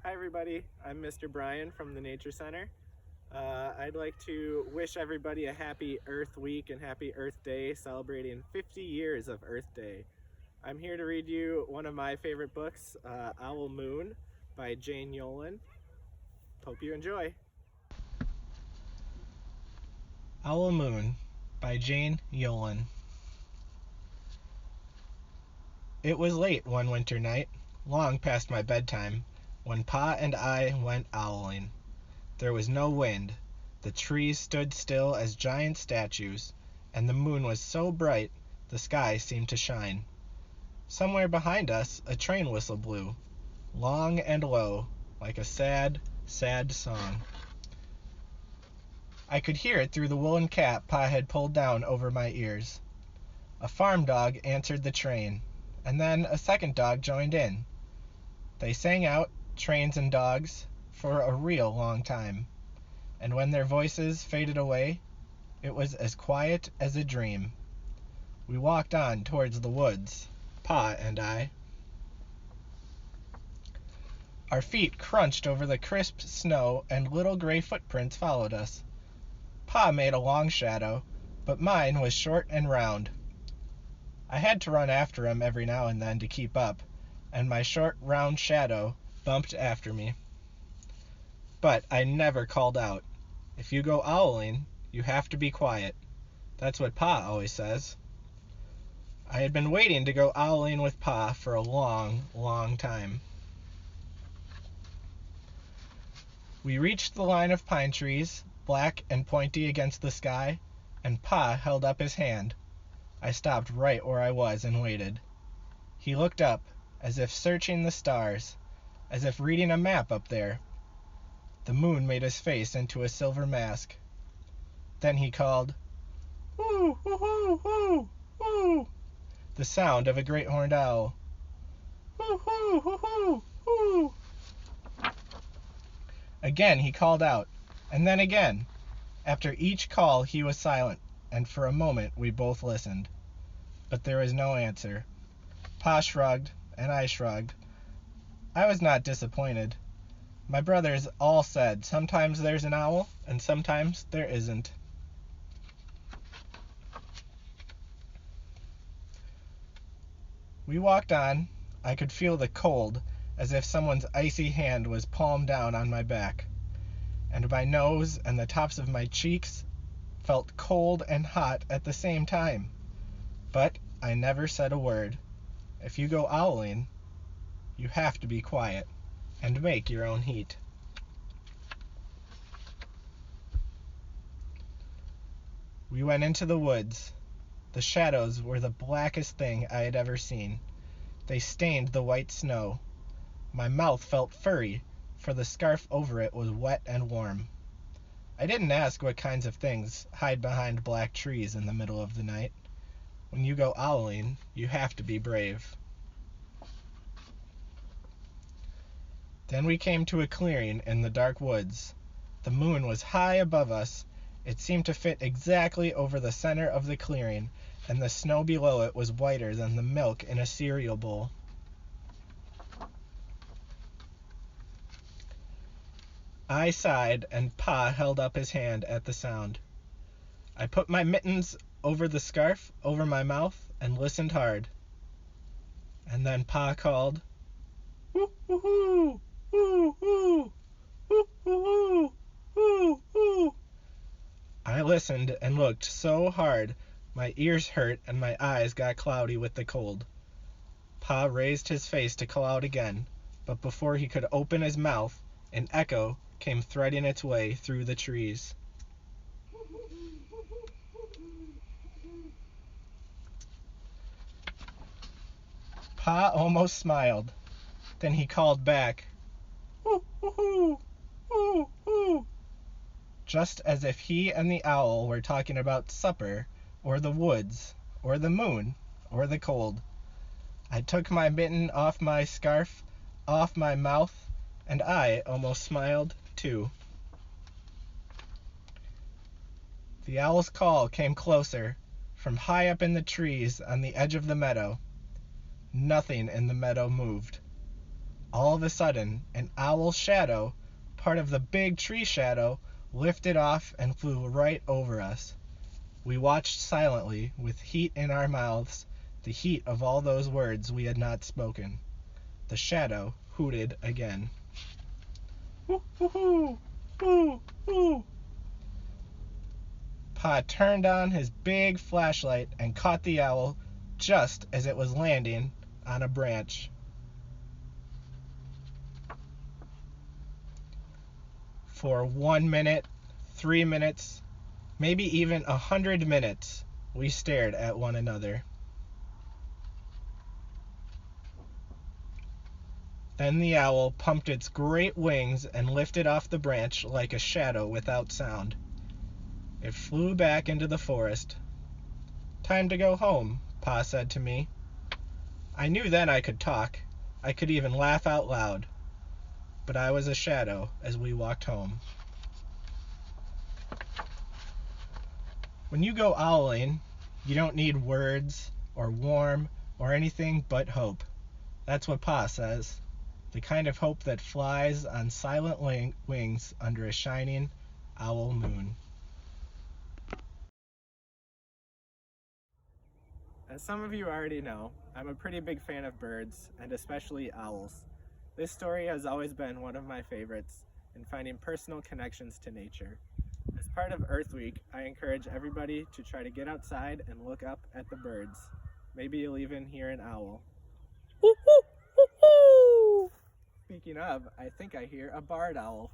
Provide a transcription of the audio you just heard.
Hi everybody, I'm Mr. Brian from the Nature Center. I'd like to wish everybody a happy Earth Week and happy Earth Day, celebrating 50 years of Earth Day. I'm here to read you one of my favorite books, Owl Moon by Jane Yolen. Hope you enjoy. Owl Moon by Jane Yolen. It was late one winter night, long past my bedtime, when Pa and I went owling. There was no wind, the trees stood still as giant statues, and the moon was so bright the sky seemed to shine. Somewhere behind us a train whistle blew, long and low, like a sad, sad song. I could hear it through the woolen cap Pa had pulled down over my ears. A farm dog answered the train, and then a second dog joined in. They sang out, trains and dogs, for a real long time, and when their voices faded away, it was as quiet as a dream. We walked on towards the woods, Pa and I. Our feet crunched over the crisp snow, and little gray footprints followed us. Pa made a long shadow, but mine was short and round. I had to run after him every now and then to keep up, and my short, round shadow bumped after me. But I never called out. If you go owling, you have to be quiet. That's what Pa always says. I had been waiting to go owling with Pa for a long, long time. We reached the line of pine trees, black and pointy against the sky, and Pa held up his hand. I stopped right where I was and waited. He looked up, as if searching the stars, as if reading a map up there. The moon made his face into a silver mask. Then he called, "Woo, woo, woo, woo, woo," the sound of a great horned owl. "Woo, woo, woo, woo, woo." Again he called out, and then again. After each call he was silent, and for a moment we both listened. But there was no answer. Pa shrugged, and I shrugged. I was not disappointed. My brothers all said sometimes there's an owl, and sometimes there isn't. We walked on. I could feel the cold, as if someone's icy hand was palmed down on my back, and my nose and the tops of my cheeks felt cold and hot at the same time. But I never said a word. If you go owling, you have to be quiet and make your own heat. We went into the woods. The shadows were the blackest thing I had ever seen. They stained the white snow. My mouth felt furry, for the scarf over it was wet and warm. I didn't ask what kinds of things hide behind black trees in the middle of the night. When you go owling, you have to be brave. Then we came to a clearing in the dark woods. The moon was high above us. It seemed to fit exactly over the center of the clearing, and the snow below it was whiter than the milk in a cereal bowl. I sighed, and Pa held up his hand at the sound. I put my mittens over the scarf over my mouth and listened hard. And then Pa called, "Woo, woo, woo, woo, woo, woo, woo, woo, woo." I listened and looked so hard my ears hurt and my eyes got cloudy with the cold. Pa raised his face to call out again, but before he could open his mouth, an echo came threading its way through the trees. Pa almost smiled. Then he called back, "Woo, woo, woo, woo," just as if he and the owl were talking about supper, or the woods, or the moon, or the cold. I took my mitten off my scarf, off my mouth, and I almost smiled too. The owl's call came closer, from high up in the trees on the edge of the meadow. Nothing in the meadow moved. All of a sudden, an owl's shadow, part of the big tree shadow, lifted off and flew right over us. We watched silently, with heat in our mouths, the heat of all those words we had not spoken. The shadow hooted again. Hoo hoo hoo! Hoo hoo! Pa turned on his big flashlight and caught the owl just as it was landing on a branch. For 1 minute, 3 minutes, maybe even 100 minutes, we stared at one another. Then the owl pumped its great wings and lifted off the branch like a shadow without sound. It flew back into the forest. "Time to go home," Pa said to me. I knew then I could talk. I could even laugh out loud. But I was a shadow as we walked home. When you go owling, you don't need words or warm or anything but hope. That's what Pa says. The kind of hope that flies on silent wings under a shining owl moon. As some of you already know, I'm a pretty big fan of birds, and especially owls. This story has always been one of my favorites in finding personal connections to nature. As part of Earth Week, I encourage everybody to try to get outside and look up at the birds. Maybe you'll even hear an owl. Speaking of, I think I hear a barred owl.